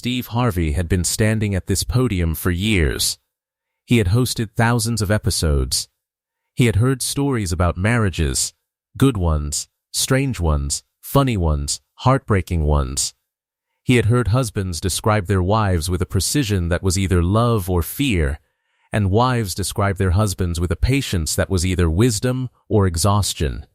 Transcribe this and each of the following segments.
Steve Harvey had been standing at this podium for years. He had hosted thousands of episodes. He had heard stories about marriages, good ones, strange ones, funny ones, heartbreaking ones. He had heard husbands describe their wives with a precision that was either love or fear, and wives describe their husbands with a patience that was either wisdom or exhaustion.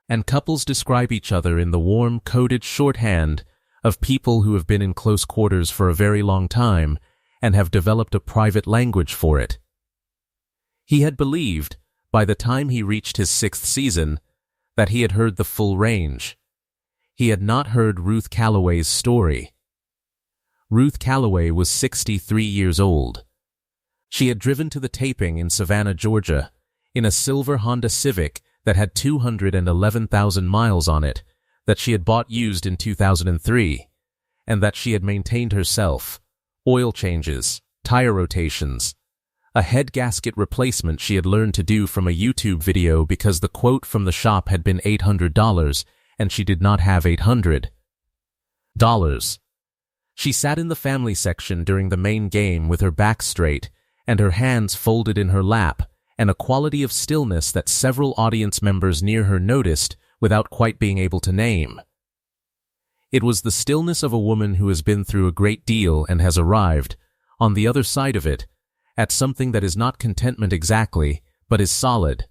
And couples describe each other in the warm, coded shorthand of people who have been in close quarters for a very long time and have developed a private language for it. He had believed, by the time he reached his 6th season, that he had heard the full range. He had not heard Ruth Calloway's story. Ruth Calloway was 63 years old. She had driven to the taping in Savannah, Georgia, in a silver Honda Civic that had 211,000 miles on it, that she had bought used in 2003, and that she had maintained herself, oil changes, tire rotations, a head gasket replacement she had learned to do from a YouTube video because the quote from the shop had been $800 and she did not have $800. She sat in the family section during the main game with her back straight and her hands folded in her lap, and a quality of stillness that several audience members near her noticed without quite being able to name. It was the stillness of a woman who has been through a great deal and has arrived, on the other side of it, at something that is not contentment exactly, but is solid.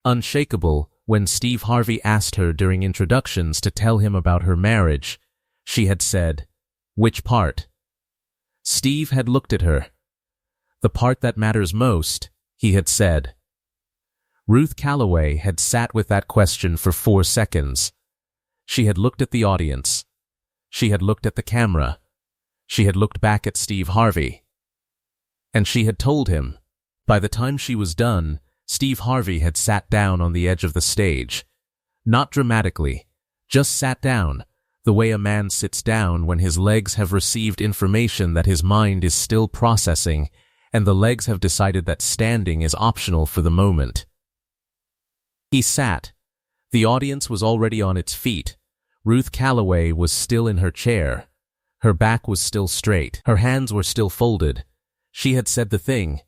Unshakable, when Steve Harvey asked her during introductions to tell him about her marriage, she had said, "Which part?" Steve had looked at her. "The part that matters most," he had said. Ruth Calloway had sat with that question for 4 seconds. She had looked at the audience. She had looked at the camera. She had looked back at Steve Harvey. And she had told him. By the time she was done, Steve Harvey had sat down on the edge of the stage. Not dramatically, just sat down, the way a man sits down when his legs have received information that his mind is still processing, and the legs have decided that standing is optional for the moment. He sat. The audience was already on its feet. Ruth Calloway was still in her chair. Her back was still straight. Her hands were still folded. She had said the thing.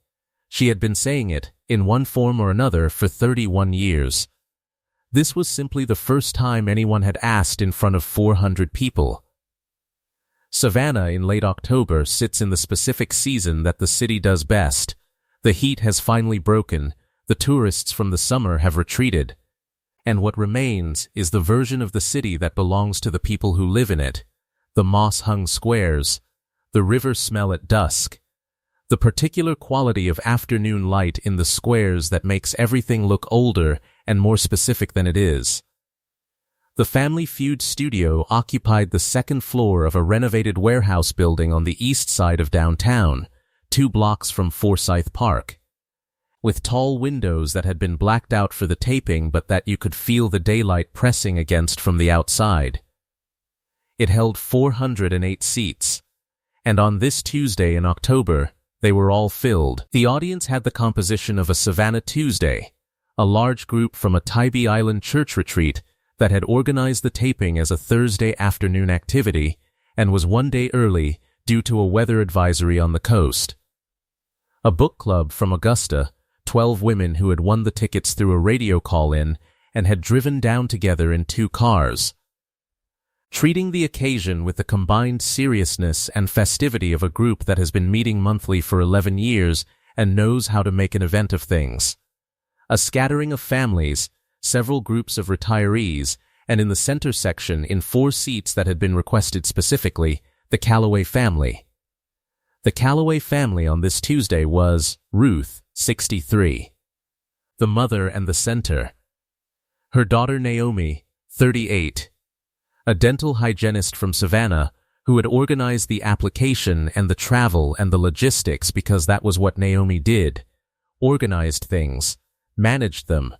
She had been saying it, in one form or another, for 31 years. This was simply the first time anyone had asked in front of 400 people. Savannah in late October sits in the specific season that the city does best. The heat has finally broken. The tourists from the summer have retreated. And what remains is the version of the city that belongs to the people who live in it. The moss-hung squares. The river smell at dusk. The particular quality of afternoon light in the squares that makes everything look older and more specific than it is. The Family Feud studio occupied the 2nd floor of a renovated warehouse building on the east side of downtown, 2 blocks from Forsyth Park. With tall windows that had been blacked out for the taping but that you could feel the daylight pressing against from the outside. It held 408 seats, and on this Tuesday in October, they were all filled. The audience had the composition of a Savannah Tuesday, a large group from a Tybee Island church retreat that had organized the taping as a Thursday afternoon activity and was one day early due to a weather advisory on the coast. A book club from Augusta, 12 women who had won the tickets through a radio call-in and had driven down together in 2 cars. Treating the occasion with the combined seriousness and festivity of a group that has been meeting monthly for 11 years and knows how to make an event of things. A scattering of families, several groups of retirees, and in the center section, in 4 seats that had been requested specifically, the Calloway family. The Calloway family on this Tuesday was Ruth, 63. The mother and the center. Her daughter Naomi, 38. A dental hygienist from Savannah who had organized the application and the travel and the logistics because that was what Naomi did. Organized things, managed them,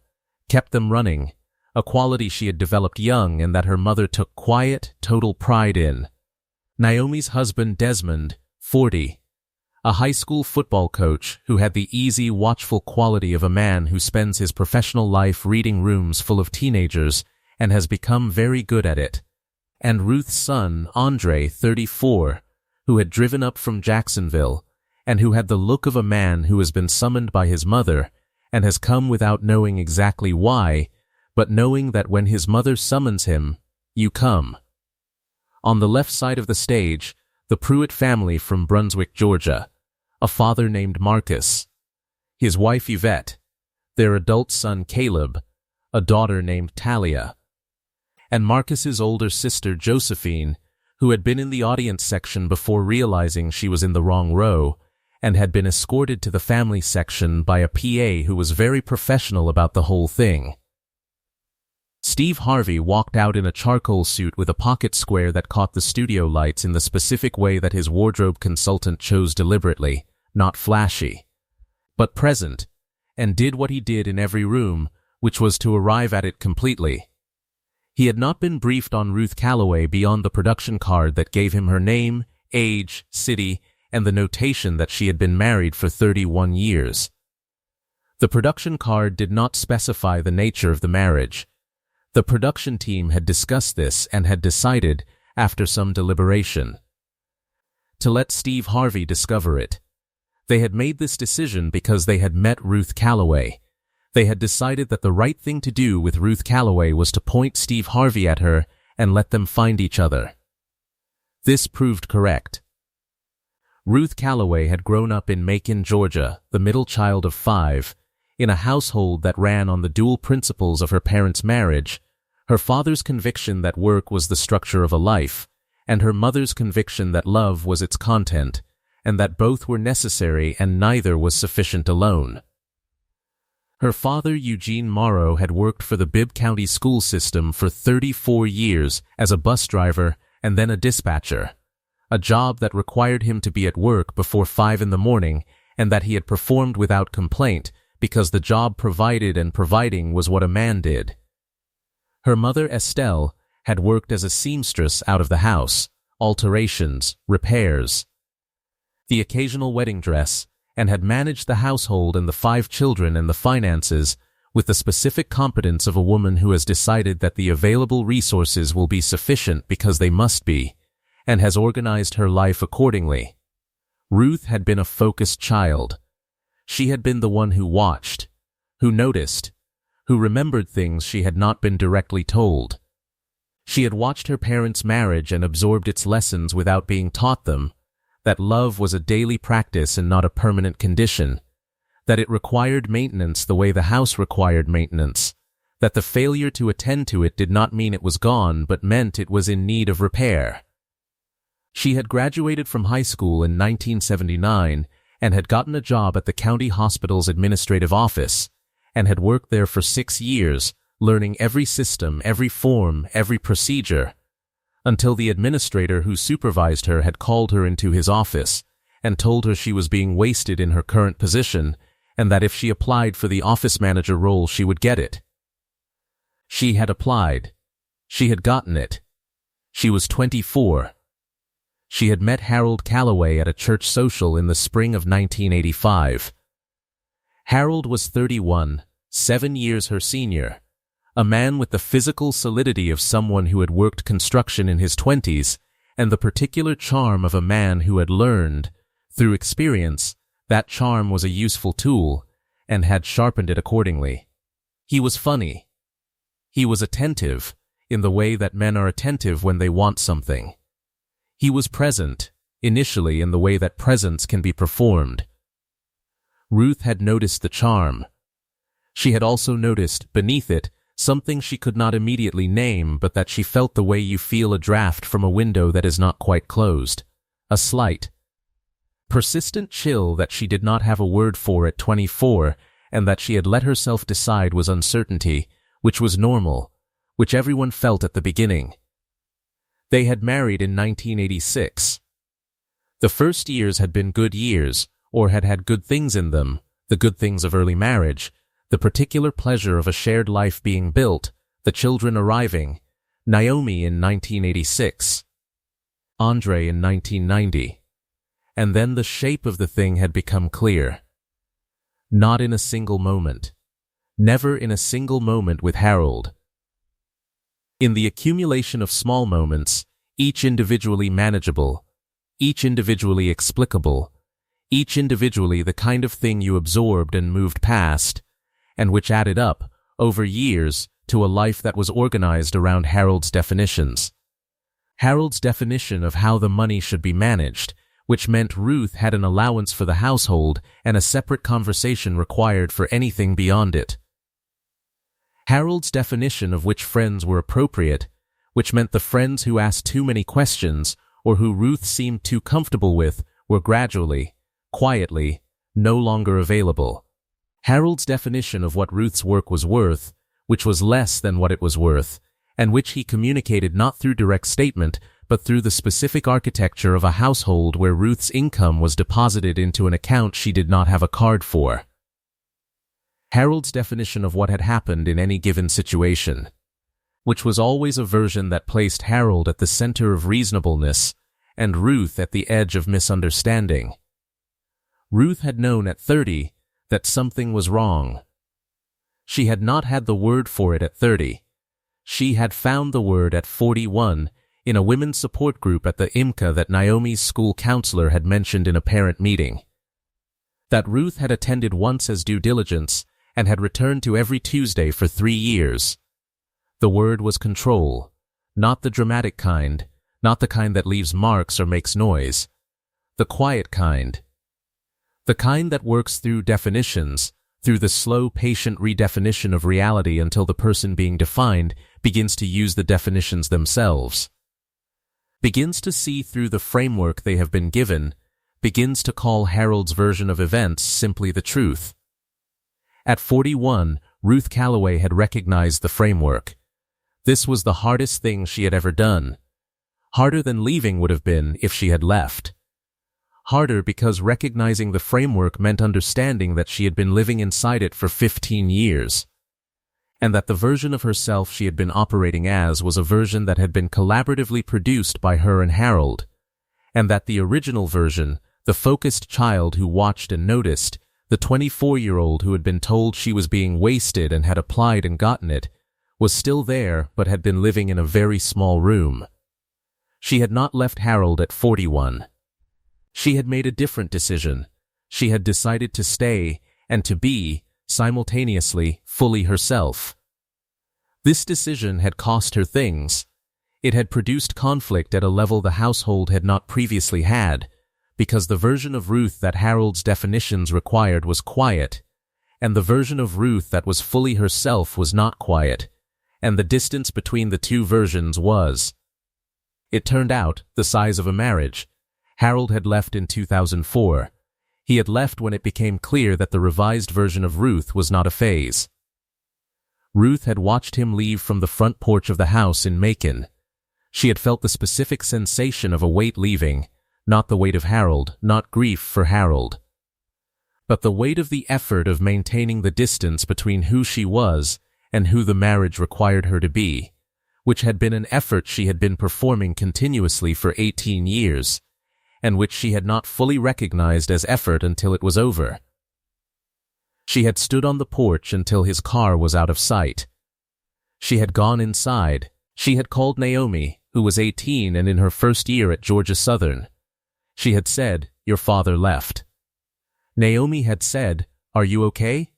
kept them running, a quality she had developed young and that her mother took quiet, total pride in. Naomi's husband Desmond, 40. A high school football coach who had the easy, watchful quality of a man who spends his professional life reading rooms full of teenagers and has become very good at it. And Ruth's son, Andre, 34, who had driven up from Jacksonville, and who had the look of a man who has been summoned by his mother and has come without knowing exactly why, but knowing that when his mother summons him, you come. On the left side of the stage, the Pruitt family from Brunswick, Georgia, a father named Marcus, his wife Yvette, their adult son Caleb, a daughter named Talia, and Marcus's older sister Josephine, who had been in the audience section before realizing she was in the wrong row, and had been escorted to the family section by a PA who was very professional about the whole thing. Steve Harvey walked out in a charcoal suit with a pocket square that caught the studio lights in the specific way that his wardrobe consultant chose deliberately, not flashy, but present, and did what he did in every room, which was to arrive at it completely. He had not been briefed on Ruth Calloway beyond the production card that gave him her name, age, city, and the notation that she had been married for 31 years. The production card did not specify the nature of the marriage. The production team had discussed this and had decided, after some deliberation, to let Steve Harvey discover it. They had made this decision because they had met Ruth Calloway. They had decided that the right thing to do with Ruth Calloway was to point Steve Harvey at her and let them find each other. This proved correct. Ruth Calloway had grown up in Macon, Georgia, the middle child of 5, in a household that ran on the dual principles of her parents' marriage, her father's conviction that work was the structure of a life, and her mother's conviction that love was its content, and that both were necessary and neither was sufficient alone. Her father, Eugene Morrow, had worked for the Bibb County school system for 34 years as a bus driver and then a dispatcher, a job that required him to be at work before 5 in the morning and that he had performed without complaint because the job provided and providing was what a man did. Her mother, Estelle, had worked as a seamstress out of the house, alterations, repairs, the occasional wedding dress, and had managed the household and the 5 children and the finances with the specific competence of a woman who has decided that the available resources will be sufficient because they must be, and has organized her life accordingly. Ruth had been a focused child. She had been the one who watched, who noticed, who remembered things she had not been directly told. She had watched her parents' marriage and absorbed its lessons without being taught them, that love was a daily practice and not a permanent condition, that it required maintenance the way the house required maintenance, that the failure to attend to it did not mean it was gone but meant it was in need of repair. She had graduated from high school in 1979 and had gotten a job at the county hospital's administrative office, and had worked there for 6 years, learning every system, every form, every procedure, until the administrator who supervised her had called her into his office and told her she was being wasted in her current position and that if she applied for the office manager role she would get it. She had applied. She had gotten it. She was 24. She had met Harold Calloway at a church social in the spring of 1985. Harold was 31, 7 years her senior, a man with the physical solidity of someone who had worked construction in his 20s and the particular charm of a man who had learned, through experience, that charm was a useful tool and had sharpened it accordingly. He was funny. He was attentive, in the way that men are attentive when they want something. He was present, initially in the way that presence can be performed. Ruth had noticed the charm. She had also noticed, beneath it, something she could not immediately name, but that she felt the way you feel a draft from a window that is not quite closed. A slight, persistent chill that she did not have a word for at 24, and that she had let herself decide was uncertainty, which was normal, which everyone felt at the beginning. They had married in 1986. The first years had been good years, or had had good things in them, the good things of early marriage, the particular pleasure of a shared life being built, the children arriving, Naomi in 1986, Andre in 1990. And then the shape of the thing had become clear. Not in a single moment. Never in a single moment with Harold. In the accumulation of small moments, each individually manageable, each individually explicable, each individually the kind of thing you absorbed and moved past, and which added up, over years, to a life that was organized around Harold's definitions. Harold's definition of how the money should be managed, which meant Ruth had an allowance for the household and a separate conversation required for anything beyond it. Harold's definition of which friends were appropriate, which meant the friends who asked too many questions or who Ruth seemed too comfortable with were gradually, quietly, no longer available. Harold's definition of what Ruth's work was worth, which was less than what it was worth, and which he communicated not through direct statement, but through the specific architecture of a household where Ruth's income was deposited into an account she did not have a card for. Harold's definition of what had happened in any given situation, which was always a version that placed Harold at the center of reasonableness and Ruth at the edge of misunderstanding. Ruth had known at 30 that something was wrong. She had not had the word for it at 30. She had found the word at 41 in a women's support group at the IMCA that Naomi's school counselor had mentioned in a parent meeting. That Ruth had attended once as due diligence and had returned to every Tuesday for 3 years. The word was control, not the dramatic kind, not the kind that leaves marks or makes noise. The quiet kind. The kind that works through definitions, through the slow, patient redefinition of reality until the person being defined begins to use the definitions themselves. Begins to see through the framework they have been given, begins to call Harold's version of events simply the truth. At 41, Ruth Calloway had recognized the framework. This was the hardest thing she had ever done. Harder than leaving would have been if she had left. Harder because recognizing the framework meant understanding that she had been living inside it for 15 years. And that the version of herself she had been operating as was a version that had been collaboratively produced by her and Harold. And that the original version, the focused child who watched and noticed, the 24-year-old who had been told she was being wasted and had applied and gotten it, was still there but had been living in a very small room. She had not left Harold at 41. She had made a different decision. She had decided to stay and to be, simultaneously, fully herself. This decision had cost her things. It had produced conflict at a level the household had not previously had, because the version of Ruth that Harold's definitions required was quiet, and the version of Ruth that was fully herself was not quiet, and the distance between the two versions was, it turned out, the size of a marriage. Harold had left in 2004. He had left when it became clear that the revised version of Ruth was not a phase. Ruth had watched him leave from the front porch of the house in Macon. She had felt the specific sensation of a weight leaving, not the weight of Harold, not grief for Harold, but the weight of the effort of maintaining the distance between who she was and who the marriage required her to be, which had been an effort she had been performing continuously for 18 years, and which she had not fully recognized as effort until it was over. She had stood on the porch until his car was out of sight. She had gone inside. She had called Naomi, who was 18 and in her first year at Georgia Southern. She had said, "Your father left." Naomi had said, "Are you okay?"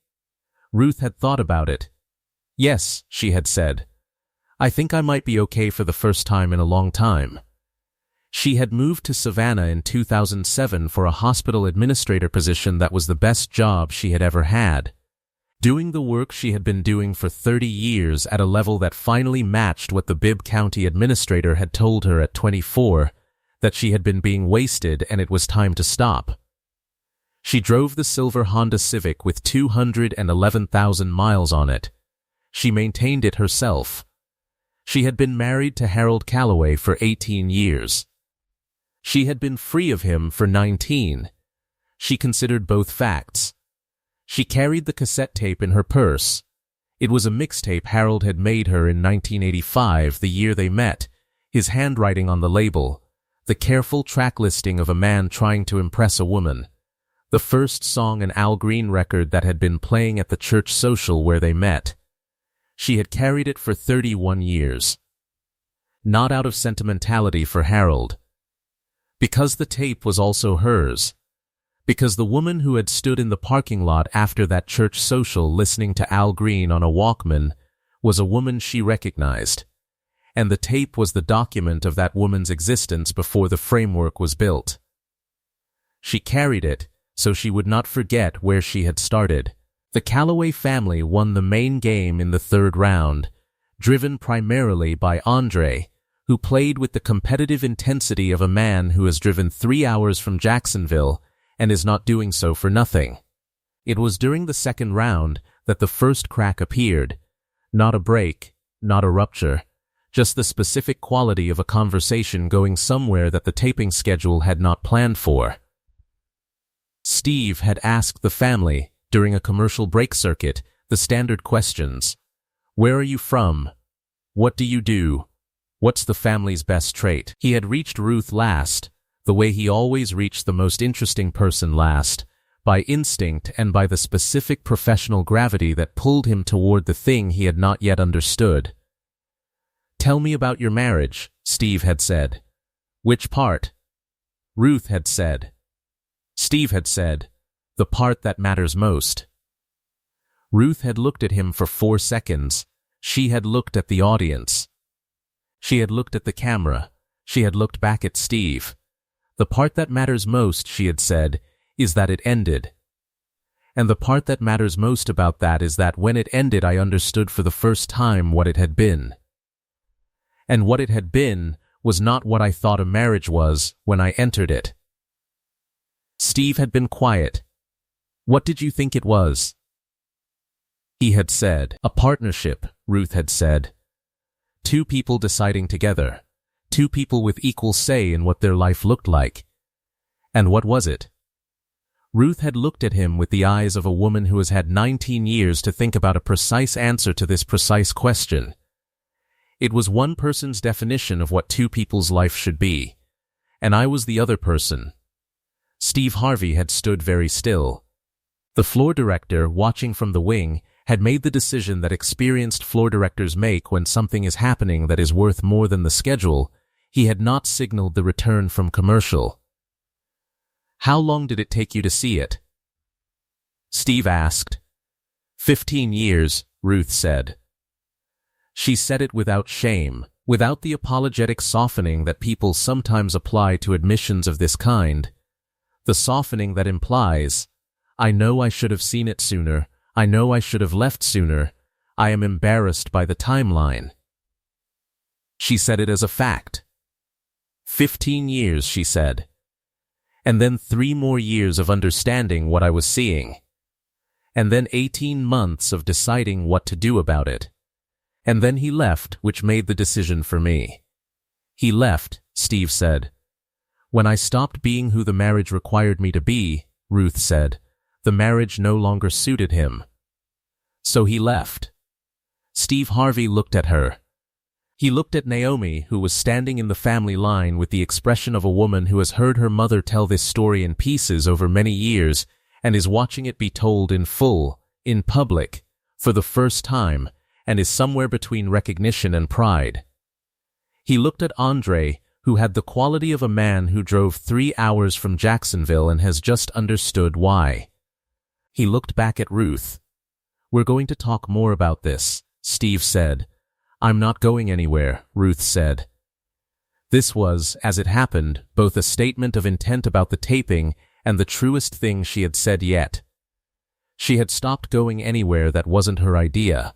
Ruth had thought about it. "Yes," she had said. "I think I might be okay for the first time in a long time." She had moved to Savannah in 2007 for a hospital administrator position that was the best job she had ever had, doing the work she had been doing for 30 years at a level that finally matched what the Bibb County administrator had told her at 24, that she had been being wasted and it was time to stop. She drove the silver Honda Civic with 211,000 miles on it. She maintained it herself. She had been married to Harold Calloway for 18 years. She had been free of him for 19. She considered both facts. She carried the cassette tape in her purse. It was a mixtape Harold had made her in 1985, the year they met, his handwriting on the label, the careful track listing of a man trying to impress a woman, the first song an Al Green record that had been playing at the church social where they met. She had carried it for 31 years. Not out of sentimentality for Harold, Because the tape was also hers. Because the woman who had stood in the parking lot after that church social listening to Al Green on a Walkman was a woman she recognized. And the tape was the document of that woman's existence before the framework was built. She carried it so she would not forget where she had started. The Calloway family won the main game in the third round, driven primarily by Andre, who played with the competitive intensity of a man who has driven 3 hours from Jacksonville and is not doing so for nothing. It was during the second round that the first crack appeared. Not a break, not a rupture, just the specific quality of a conversation going somewhere that the taping schedule had not planned for. Steve had asked the family, during a commercial break circuit, the standard questions. Where are you from? What do you do? What's the family's best trait? He had reached Ruth last, the way he always reached the most interesting person last, by instinct and by the specific professional gravity that pulled him toward the thing he had not yet understood. Tell me about your marriage, Steve had said. Which part? Ruth had said. Steve had said, the part that matters most. Ruth had looked at him for 4 seconds. She had looked at the audience. She had looked at the camera. She had looked back at Steve. The part that matters most, she had said, is that it ended. And the part that matters most about that is that when it ended I understood for the first time what it had been. And what it had been was not what I thought a marriage was when I entered it. Steve had been quiet. What did you think it was? He had said, a partnership, Ruth had said. 2 people deciding together. 2 people with equal say in what their life looked like. And what was it? Ruth had looked at him with the eyes of a woman who has had 19 years to think about a precise answer to this precise question. It was one person's definition of what 2 people's life should be. And I was the other person. Steve Harvey had stood very still. The floor director, watching from the wing, had made the decision that experienced floor directors make when something is happening that is worth more than the schedule. He had not signaled the return from commercial. How long did it take you to see it? Steve asked. 15 years, Ruth said. She said it without shame, without the apologetic softening that people sometimes apply to admissions of this kind. The softening that implies, I know I should have seen it sooner, I know I should have left sooner, I am embarrassed by the timeline. She said it as a fact. 15 years, she said. And then 3 more years of understanding what I was seeing. And then 18 months of deciding what to do about it. And then he left, which made the decision for me. He left, Steve said. When I stopped being who the marriage required me to be, Ruth said, the marriage no longer suited him. So he left. Steve Harvey looked at her. He looked at Naomi, who was standing in the family line with the expression of a woman who has heard her mother tell this story in pieces over many years and is watching it be told in full, in public, for the first time, and is somewhere between recognition and pride. He looked at Andre, who had the quality of a man who drove 3 hours from Jacksonville and has just understood why. He looked back at Ruth. We're going to talk more about this, Steve said. I'm not going anywhere, Ruth said. This was, as it happened, both a statement of intent about the taping and the truest thing she had said yet. She had stopped going anywhere that wasn't her idea.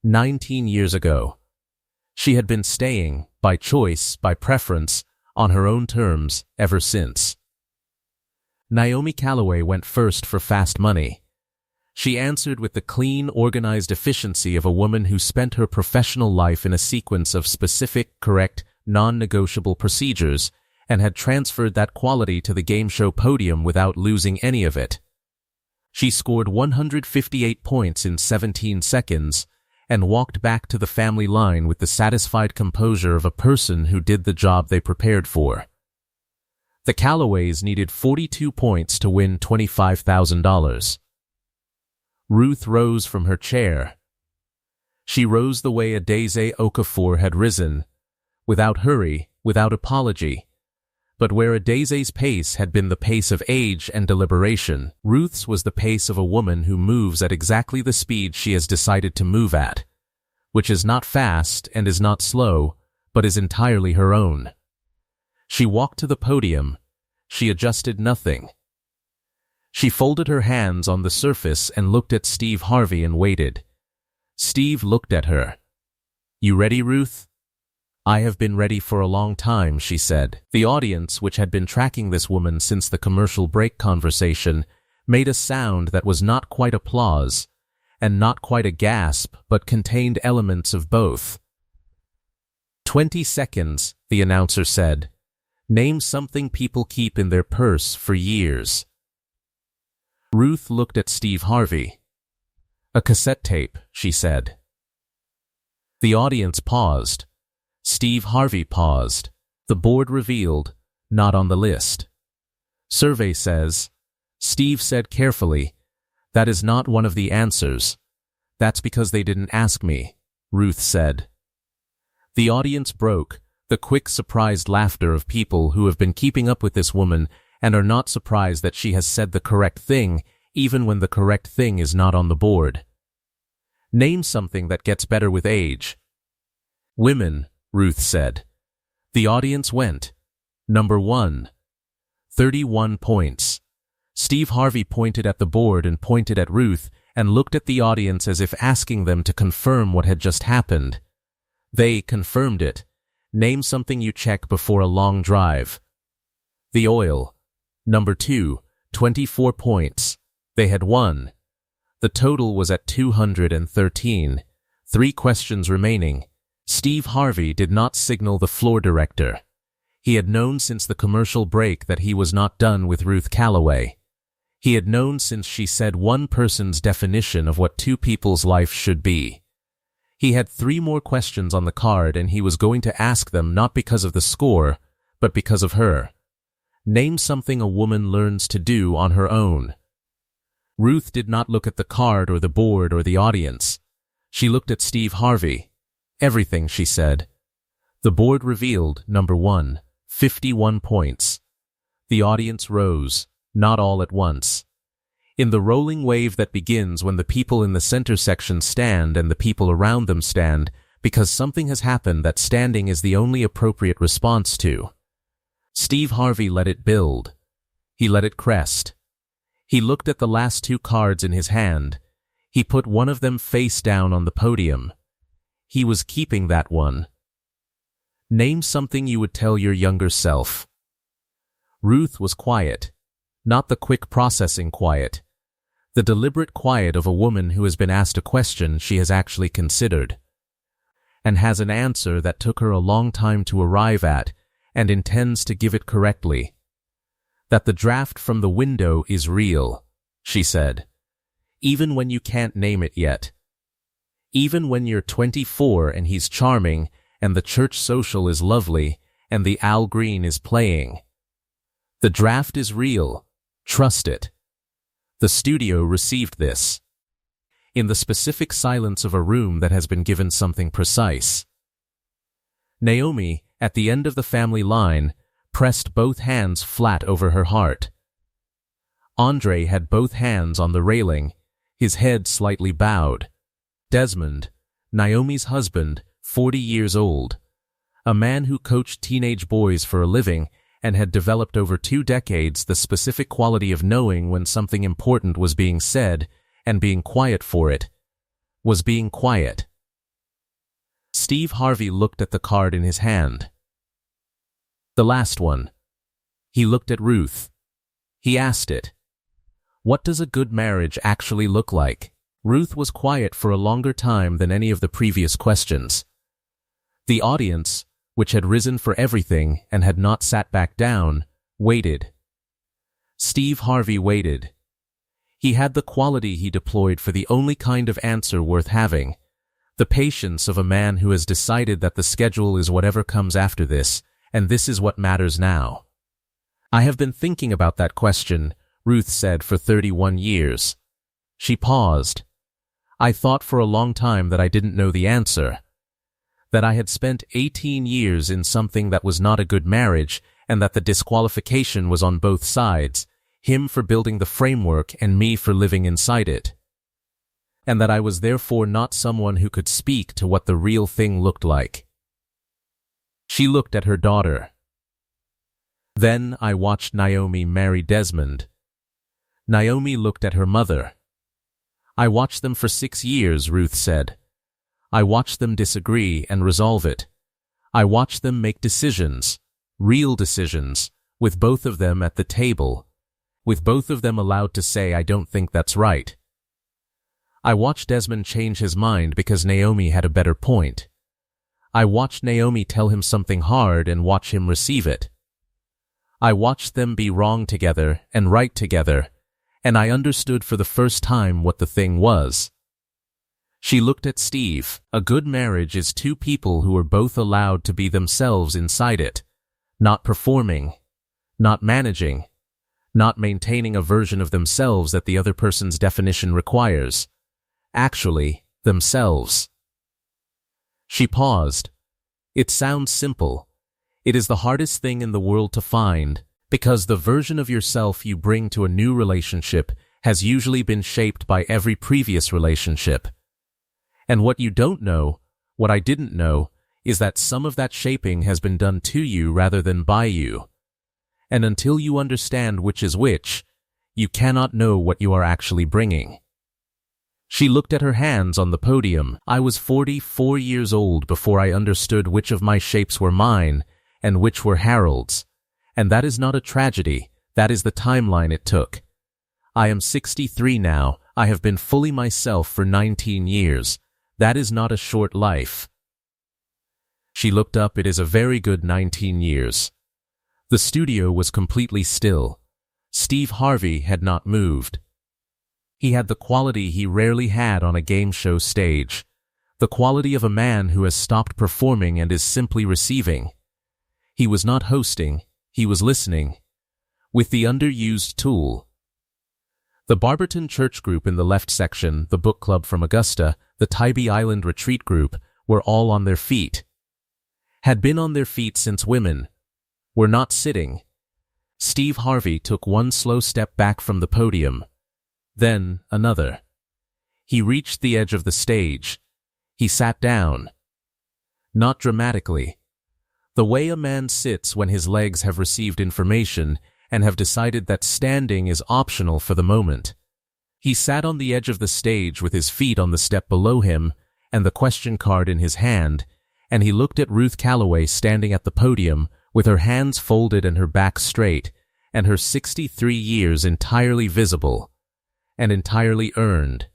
19 years ago. She had been staying, by choice, by preference, on her own terms, ever since. Naomi Calloway went first for fast money. She answered with the clean, organized efficiency of a woman who spent her professional life in a sequence of specific, correct, non-negotiable procedures and had transferred that quality to the game show podium without losing any of it. She scored 158 points in 17 seconds and walked back to the family line with the satisfied composure of a person who did the job they prepared for. The Calloways needed 42 points to win $25,000. Ruth rose from her chair. She rose the way Adeze Okafor had risen, without hurry, without apology, But where Adaise's pace had been the pace of age and deliberation, Ruth's was the pace of a woman who moves at exactly the speed she has decided to move at, which is not fast and is not slow, but is entirely her own. She walked to the podium. She adjusted nothing. She folded her hands on the surface and looked at Steve Harvey and waited. Steve looked at her. "You ready, Ruth?" "I have been ready for a long time," she said. The audience, which had been tracking this woman since the commercial break conversation, made a sound that was not quite applause, and not quite a gasp, but contained elements of both. 20 seconds, the announcer said. "Name something people keep in their purse for years." Ruth looked at Steve Harvey. "A cassette tape," she said. The audience paused. Steve Harvey paused. The board revealed, "Not on the list." Survey says, Steve said carefully, "That is not one of the answers. That's because they didn't ask me," Ruth said. The audience broke, the quick surprised laughter of people who have been keeping up with this woman and are not surprised that she has said the correct thing, even when the correct thing is not on the board. "Name something that gets better with age." "Women," Ruth said. The audience went. Number 1. 31 points. Steve Harvey pointed at the board and pointed at Ruth and looked at the audience as if asking them to confirm what had just happened. They confirmed it. "Name something you check before a long drive." The oil. Number 2, 24 points. They had won. The total was at 213. 3 questions remaining. Steve Harvey did not signal the floor director. He had known since the commercial break that he was not done with Ruth Calloway. He had known since she said one person's definition of what two people's life should be. He had 3 more questions on the card and he was going to ask them not because of the score, but because of her. Name something a woman learns to do on her own. Ruth did not look at the card or the board or the audience. She looked at Steve Harvey. "Everything," she said. The board revealed, number 1, 51 points. The audience rose, not all at once. In the rolling wave that begins when the people in the center section stand and the people around them stand, because something has happened that standing is the only appropriate response to. Steve Harvey let it build. He let it crest. He looked at the last 2 cards in his hand. He put one of them face down on the podium. He was keeping that one. Name something you would tell your younger self. Ruth was quiet. Not the quick processing quiet. The deliberate quiet of a woman who has been asked a question she has actually considered, and has an answer that took her a long time to arrive at, and intends to give it correctly. That the draft from the window is real, she said. Even when you can't name it yet. Even when you're 24 and he's charming, and the church social is lovely, and the Al Green is playing. The draft is real. Trust it. The studio received this. In the specific silence of a room that has been given something precise. Naomi, at the end of the family line, pressed both hands flat over her heart. Andre had both hands on the railing, his head slightly bowed. Desmond, Naomi's husband, 40 years old, a man who coached teenage boys for a living and had developed over 2 decades the specific quality of knowing when something important was being said and being quiet for it, was being quiet. Steve Harvey looked at the card in his hand. The last one. He looked at Ruth. He asked it. What does a good marriage actually look like? Ruth was quiet for a longer time than any of the previous questions. The audience, which had risen for everything and had not sat back down, waited. Steve Harvey waited. He had the quality he deployed for the only kind of answer worth having, the patience of a man who has decided that the schedule is whatever comes after this, and this is what matters now. "I have been thinking about that question," Ruth said, "for 31 years. She paused. "I thought for a long time that I didn't know the answer. That I had spent 18 years in something that was not a good marriage, and that the disqualification was on both sides, him for building the framework and me for living inside it. And that I was therefore not someone who could speak to what the real thing looked like. She looked at her daughter. Then I watched Naomi marry Desmond. Naomi looked at her mother. I watched them for 6 years, Ruth said. I watched them disagree and resolve it. I watched them make decisions, real decisions, with both of them at the table, with both of them allowed to say, I don't think that's right. I watched Desmond change his mind because Naomi had a better point. I watched Naomi tell him something hard and watch him receive it. I watched them be wrong together and right together, and I understood for the first time what the thing was. She looked at Steve. A good marriage is two people who are both allowed to be themselves inside it, not performing, not managing, not maintaining a version of themselves that the other person's definition requires. Actually, themselves. She paused. It sounds simple. It is the hardest thing in the world to find, because the version of yourself you bring to a new relationship has usually been shaped by every previous relationship. And what you don't know, what I didn't know, is that some of that shaping has been done to you rather than by you. And until you understand which is which, you cannot know what you are actually bringing. She looked at her hands on the podium. I was 44 years old before I understood which of my shapes were mine and which were Harold's. And that is not a tragedy, that is the timeline it took. I am 63 now. I have been fully myself for 19 years. That is not a short life. She looked up. It is a very good 19 years. The studio was completely still. Steve Harvey had not moved. He had the quality he rarely had on a game show stage, the quality of a man who has stopped performing and is simply receiving. He was not hosting, he was listening, with the underused tool. The Barberton Church group in the left section, the book club from Augusta, the Tybee Island retreat group, were all on their feet. Had been on their feet since women. Were not sitting. Steve Harvey took one slow step back from the podium. Then another. He reached the edge of the stage. He sat down. Not dramatically. The way a man sits when his legs have received information and have decided that standing is optional for the moment. He sat on the edge of the stage with his feet on the step below him and the question card in his hand, and he looked at Ruth Calloway standing at the podium with her hands folded and her back straight, and her 63 years entirely visible and entirely earned.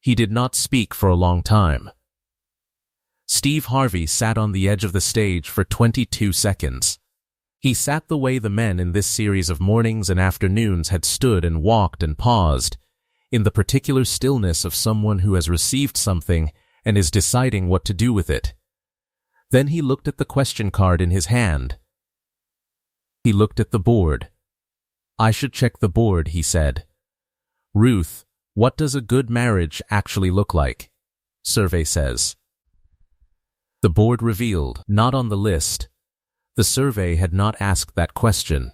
He did not speak for a long time. Steve Harvey sat on the edge of the stage for 22 seconds. He sat the way the men in this series of mornings and afternoons had stood and walked and paused, in the particular stillness of someone who has received something and is deciding what to do with it. Then he looked at the question card in his hand. He looked at the board. I should check the board, he said. Ruth, what does a good marriage actually look like? Survey says. The board revealed, not on the list. The survey had not asked that question.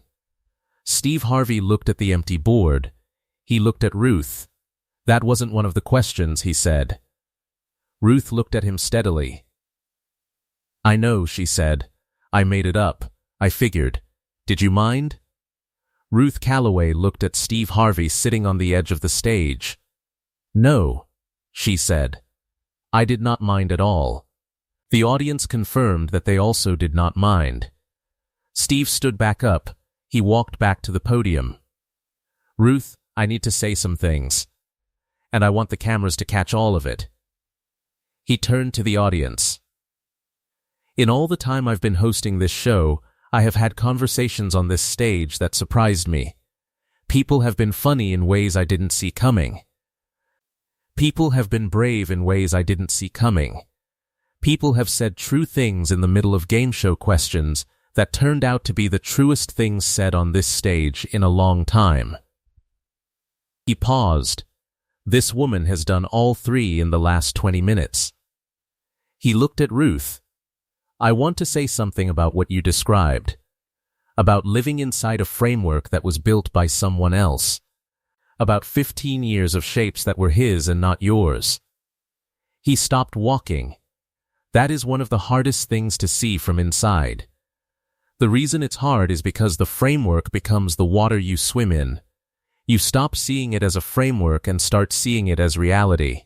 Steve Harvey looked at the empty board. He looked at Ruth. That wasn't one of the questions, he said. Ruth looked at him steadily. I know, she said. I made it up. I figured. Did you mind? Ruth Calloway looked at Steve Harvey sitting on the edge of the stage. No, she said. I did not mind at all. The audience confirmed that they also did not mind. Steve stood back up. He walked back to the podium. Ruth, I need to say some things. And I want the cameras to catch all of it. He turned to the audience. In all the time I've been hosting this show, I have had conversations on this stage that surprised me. People have been funny in ways I didn't see coming. People have been brave in ways I didn't see coming. People have said true things in the middle of game show questions that turned out to be the truest things said on this stage in a long time. He paused. This woman has done all three in the last 20 minutes. He looked at Ruth. I want to say something about what you described. about living inside a framework that was built by someone else, about 15 years of shapes that were his and not yours. He stopped walking. That is one of the hardest things to see from inside. The reason it's hard is because the framework becomes the water you swim in. You stop seeing it as a framework and start seeing it as reality.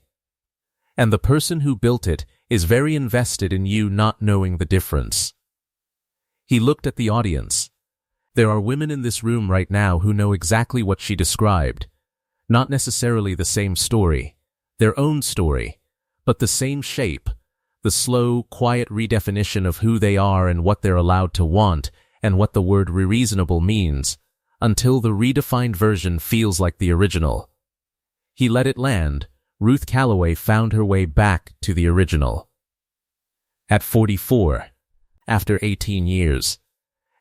And the person who built it is very invested in you not knowing the difference. He looked at the audience. There are women in this room right now who know exactly what she described. Not necessarily the same story, their own story, but the same shape, the slow, quiet redefinition of who they are and what they're allowed to want and what the word reasonable means, until the redefined version feels like the original. He let it land. Ruth Calloway found her way back to the original. At 44, after 18 years,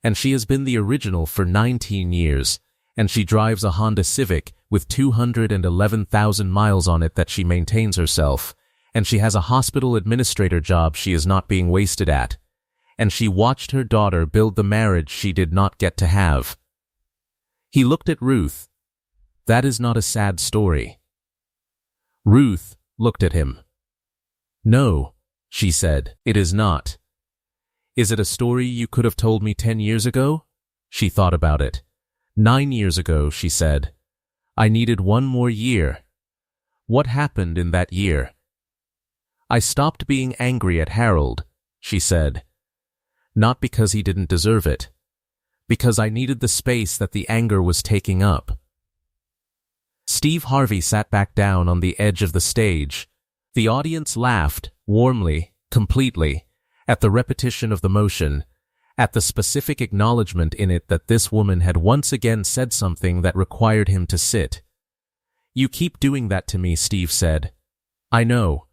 and she has been the original for 19 years, and she drives a Honda Civic with 211,000 miles on it that she maintains herself, and she has a hospital administrator job she is not being wasted at, and she watched her daughter build the marriage she did not get to have. He looked at Ruth. That is not a sad story. Ruth looked at him. No, she said, it is not. Is it a story you could have told me 10 years ago? She thought about it. 9 years ago, she said. I needed 1 more year. What happened in that year? I stopped being angry at Harold, she said. Not because he didn't deserve it. Because I needed the space that the anger was taking up. Steve Harvey sat back down on the edge of the stage. The audience laughed, warmly, completely, at the repetition of the motion, at the specific acknowledgement in it that this woman had once again said something that required him to sit. You keep doing that to me, Steve said. I know.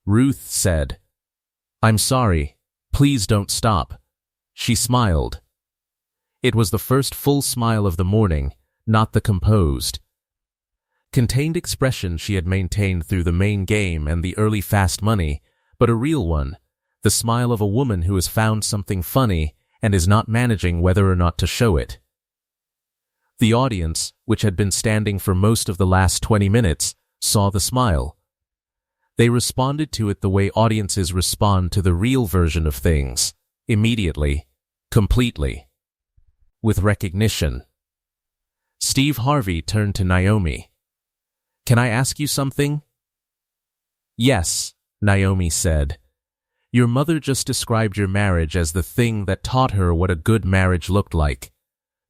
Ruth said. I'm sorry. Please don't stop. She smiled. It was the first full smile of the morning, not the composed, contained expression she had maintained through the main game and the early fast money, but a real one, the smile of a woman who has found something funny and is not managing whether or not to show it. The audience, which had been standing for most of the last 20 minutes, saw the smile. They responded to it the way audiences respond to the real version of things, immediately, completely, with recognition. Steve Harvey turned to Naomi. Can I ask you something? Yes, Naomi said. Your mother just described your marriage as the thing that taught her what a good marriage looked like.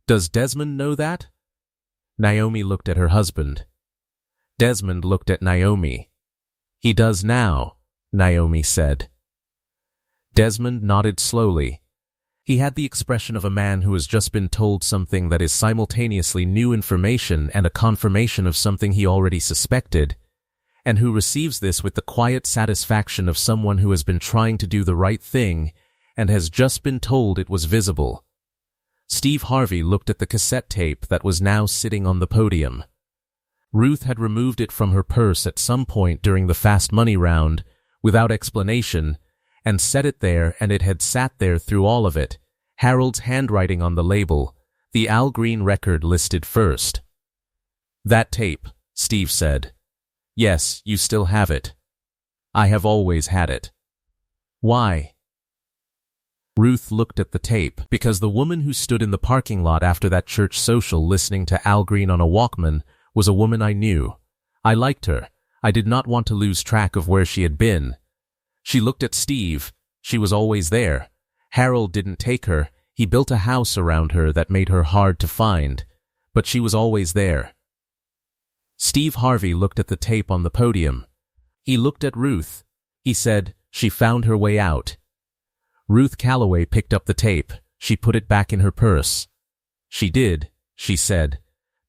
Does Desmond know that? Naomi looked at her husband. Desmond looked at Naomi. He does now, Naomi said. Desmond nodded slowly. He had the expression of a man who has just been told something that is simultaneously new information and a confirmation of something he already suspected, and who receives this with the quiet satisfaction of someone who has been trying to do the right thing and has just been told it was visible. Steve Harvey looked at the cassette tape that was now sitting on the podium. Ruth had removed it from her purse at some point during the fast money round, without explanation, and set it there, and it had sat there through all of it, Harold's handwriting on the label, the Al Green record listed first. That tape, Steve said. Yes, you still have it. I have always had it. Why? Ruth looked at the tape because the woman who stood in the parking lot after that church social listening to Al Green on a Walkman was a woman I knew. I liked her. I did not want to lose track of where she had been. She looked at Steve. She was always there. Harold didn't take her. He built a house around her that made her hard to find. But she was always there. Steve Harvey looked at the tape on the podium. He looked at Ruth. He said, she found her way out. Ruth Calloway picked up the tape. She put it back in her purse. She did, she said.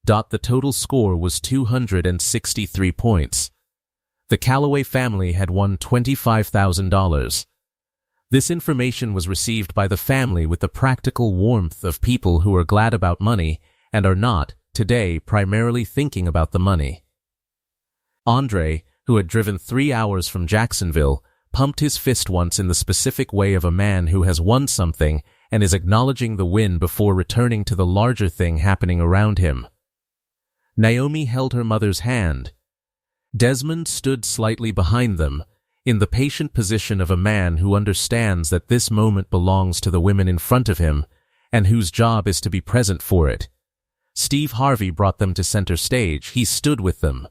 The total score was 263 points. The Calloway family had won $25,000. This information was received by the family with the practical warmth of people who are glad about money and are not, today, primarily thinking about the money. Andre, who had driven 3 hours from Jacksonville, pumped his fist once in the specific way of a man who has won something and is acknowledging the win before returning to the larger thing happening around him. Naomi held her mother's hand. Desmond stood slightly behind them, in the patient position of a man who understands that this moment belongs to the women in front of him, and whose job is to be present for it. Steve Harvey brought them to center stage. He stood with them.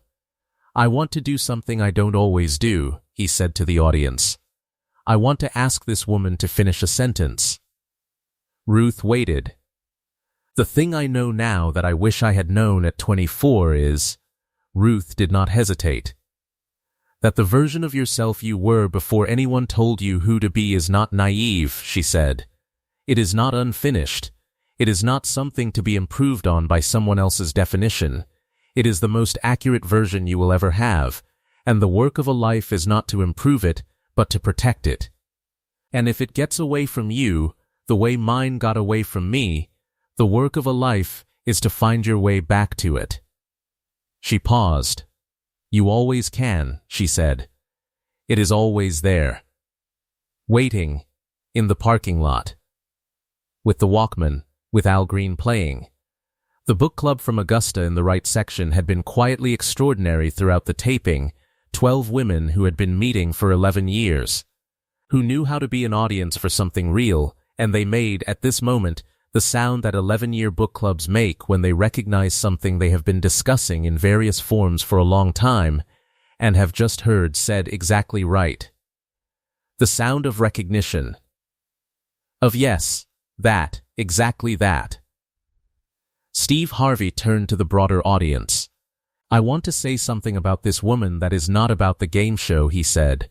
"I want to do something I don't always do," he said to the audience. "I want to ask this woman to finish a sentence." Ruth waited. "The thing I know now that I wish I had known at 24 is," Ruth did not hesitate, "that the version of yourself you were before anyone told you who to be is not naive," she said. "It is not unfinished. It is not something to be improved on by someone else's definition. It is the most accurate version you will ever have, and the work of a life is not to improve it, but to protect it. And if it gets away from you, the way mine got away from me, the work of a life is to find your way back to it." She paused. "You always can," she said. "It is always there." Waiting, in the parking lot. With the Walkman, with Al Green playing. The book club from Augusta in the right section had been quietly extraordinary throughout the taping, 12 women who had been meeting for 11 years, who knew how to be an audience for something real, and they made, at this moment, the sound that 11-year book clubs make when they recognize something they have been discussing in various forms for a long time, and have just heard said exactly right. The sound of recognition. Of yes, that, exactly that. Steve Harvey turned to the broader audience. "I want to say something about this woman that is not about the game show," he said,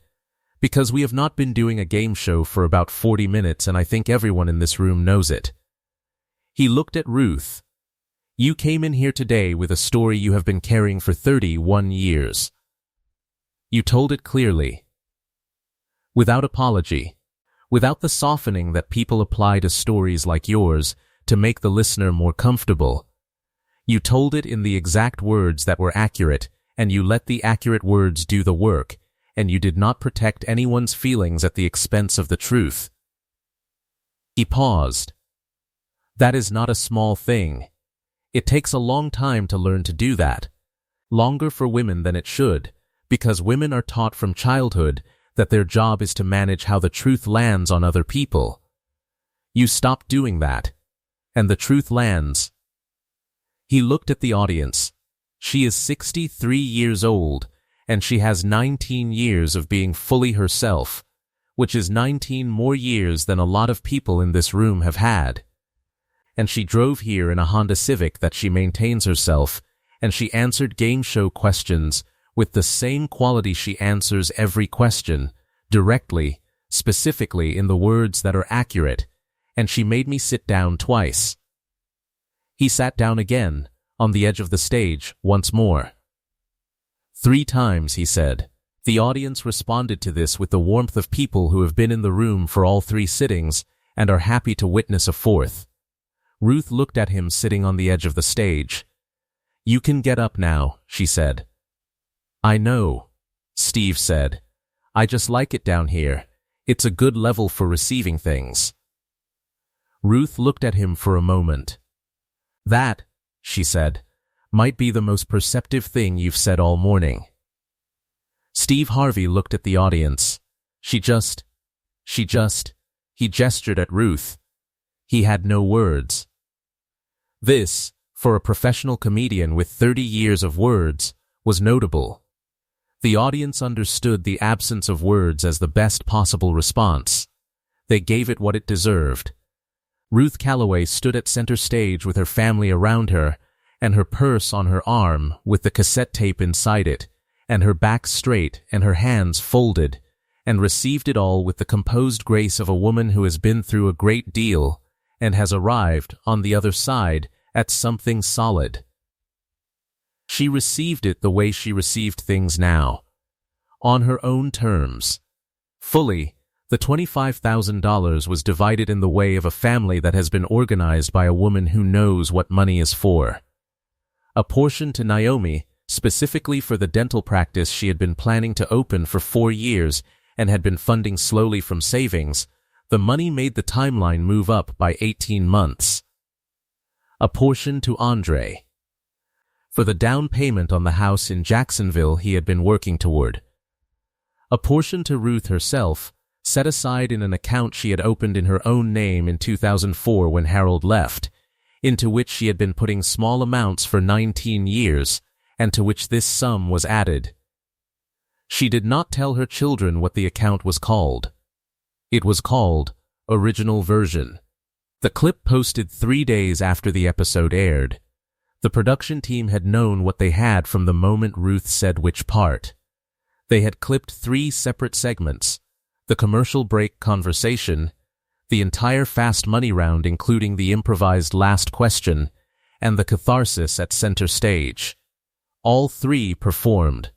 "because we have not been doing a game show for about 40 minutes and I think everyone in this room knows it." He looked at Ruth. "You came in here today with a story you have been carrying for 31 years. You told it clearly, without apology, without the softening that people apply to stories like yours to make the listener more comfortable. You told it in the exact words that were accurate, and you let the accurate words do the work, and you did not protect anyone's feelings at the expense of the truth." He paused. "That is not a small thing. It takes a long time to learn to do that. Longer for women than it should, because women are taught from childhood that their job is to manage how the truth lands on other people. You stopped doing that, and the truth lands." He looked at the audience. "She is 63 years old, and she has 19 years of being fully herself, which is 19 more years than a lot of people in this room have had. And she drove here in a Honda Civic that she maintains herself, and she answered game show questions with the same quality she answers every question, directly, specifically in the words that are accurate, and she made me sit down twice." He sat down again, on the edge of the stage, once more. 3 times, he said. The audience responded to this with the warmth of people who have been in the room for all 3 sittings and are happy to witness a 4th. Ruth looked at him sitting on the edge of the stage. "You can get up now," she said. "I know," Steve said. "I just like it down here. It's a good level for receiving things." Ruth looked at him for a moment. "That," she said, "might be the most perceptive thing you've said all morning." Steve Harvey looked at the audience. He gestured at Ruth. He had no words. This, for a professional comedian with 30 years of words, was notable. The audience understood the absence of words as the best possible response. They gave it what it deserved. Ruth Calloway stood at center stage with her family around her, and her purse on her arm with the cassette tape inside it, and her back straight and her hands folded, and received it all with the composed grace of a woman who has been through a great deal and has arrived, on the other side, at something solid. She received it the way she received things now, on her own terms. Fully, the $25,000 was divided in the way of a family that has been organized by a woman who knows what money is for. A portion to Naomi, specifically for the dental practice she had been planning to open for 4 years and had been funding slowly from savings, The money made the timeline move up by 18 months. A portion to Andre. For the down payment on the house in Jacksonville he had been working toward. A portion to Ruth herself, set aside in an account she had opened in her own name in 2004 when Harold left, into which she had been putting small amounts for 19 years, and to which this sum was added. She did not tell her children what the account was called. It was called Original Version. The clip posted 3 days after the episode aired. The production team had known what they had from the moment Ruth said which part. They had clipped 3 separate segments: the commercial break conversation, the entire Fast Money round including the improvised last question, and the catharsis at center stage. All 3 performed.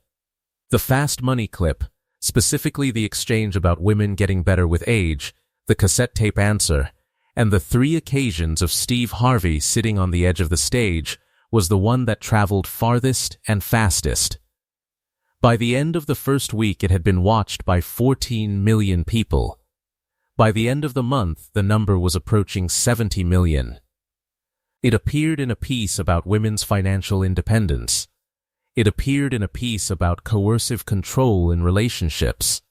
The Fast Money clip, specifically the exchange about women getting better with age, the cassette tape answer, and the 3 occasions of Steve Harvey sitting on the edge of the stage, was the one that traveled farthest and fastest. By the end of the first week it had been watched by 14 million people. By the end of the month the number was approaching 70 million. It appeared in a piece about women's financial independence. It appeared in a piece about coercive control in relationships.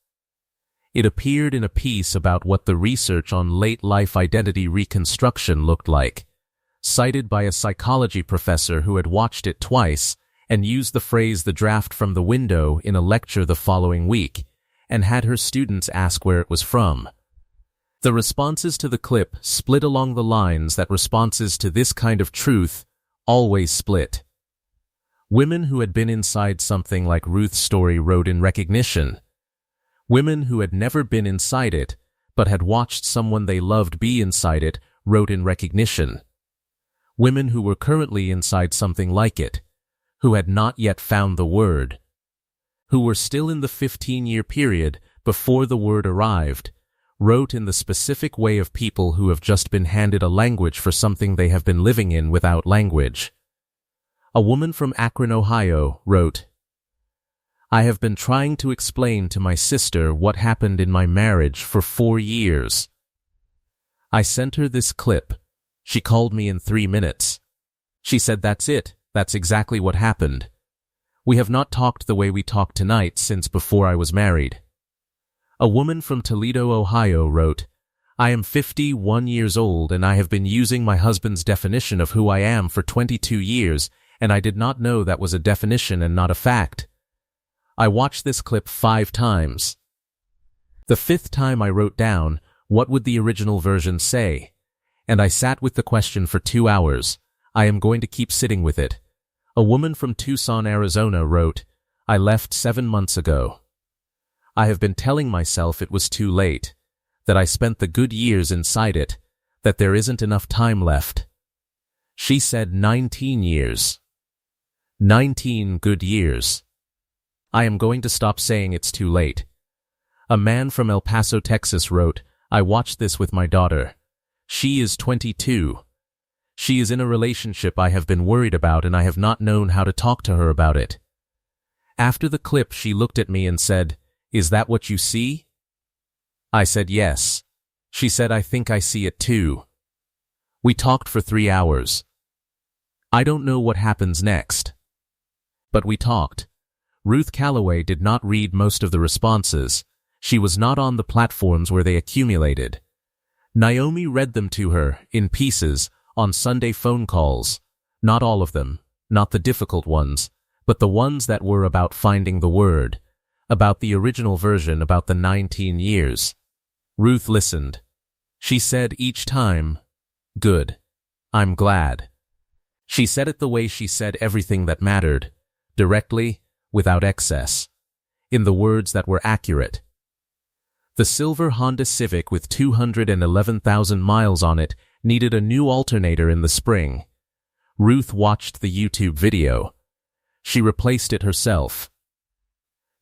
It appeared in a piece about what the research on late-life identity reconstruction looked like, cited by a psychology professor who had watched it twice and used the phrase "the draft from the window" in a lecture the following week, and had her students ask where it was from. The responses to the clip split along the lines that responses to this kind of truth always split. Women who had been inside something like Ruth's story wrote in recognition. Women who had never been inside it, but had watched someone they loved be inside it, wrote in recognition. Women who were currently inside something like it, who had not yet found the word, who were still in the 15-year period before the word arrived, wrote in the specific way of people who have just been handed a language for something they have been living in without language. A woman from Akron, Ohio, wrote, "I have been trying to explain to my sister what happened in my marriage for 4 years. I sent her this clip. She called me in 3 minutes. She said, 'That's it. That's exactly what happened. We have not talked the way we talk tonight since before I was married.'" A woman from Toledo, Ohio wrote, "I am 51 years old and I have been using my husband's definition of who I am for 22 years, and I did not know that was a definition and not a fact. I watched this clip 5 times. The 5th time I wrote down, what would the original version say? And I sat with the question for 2 hours. I am going to keep sitting with it." A woman from Tucson, Arizona wrote, "I left 7 months ago. I have been telling myself it was too late, that I spent the good years inside it, that there isn't enough time left." She said 19 years. 19 good years. I am going to stop saying it's too late. A man from El Paso, Texas wrote, "I watched this with my daughter. She is 22. She is in a relationship I have been worried about and I have not known how to talk to her about it. After the clip she looked at me and said, 'Is that what you see?' I said yes. She said, 'I think I see it too.' We talked for 3 hours. I don't know what happens next. But we talked. Ruth Calloway did not read most of the responses. She was not on the platforms where they accumulated. Naomi read them to her, in pieces, on Sunday phone calls. Not all of them, not the difficult ones, but the ones that were about finding the word, about the original version, about the 19 years. Ruth listened. She said each time, "Good. I'm glad." She said it the way she said everything that mattered, directly, without excess, in the words that were accurate. The silver Honda Civic with 211,000 miles on it needed a new alternator in the spring. Ruth watched the YouTube video. She replaced it herself.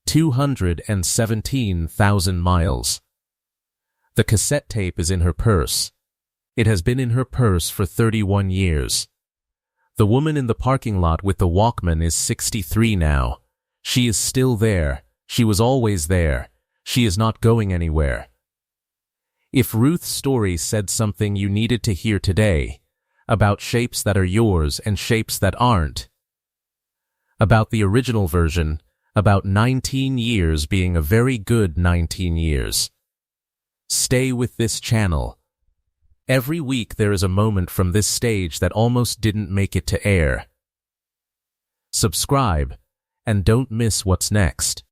217,000 miles. The cassette tape is in her purse. It has been in her purse for 31 years. The woman in the parking lot with the Walkman is 63 now. She is still there. She was always there. She is not going anywhere. If Ruth's story said something you needed to hear today, about shapes that are yours and shapes that aren't, about the original version, about 19 years being a very good 19 years, stay with this channel. Every week there is a moment from this stage that almost didn't make it to air. Subscribe, and don't miss what's next.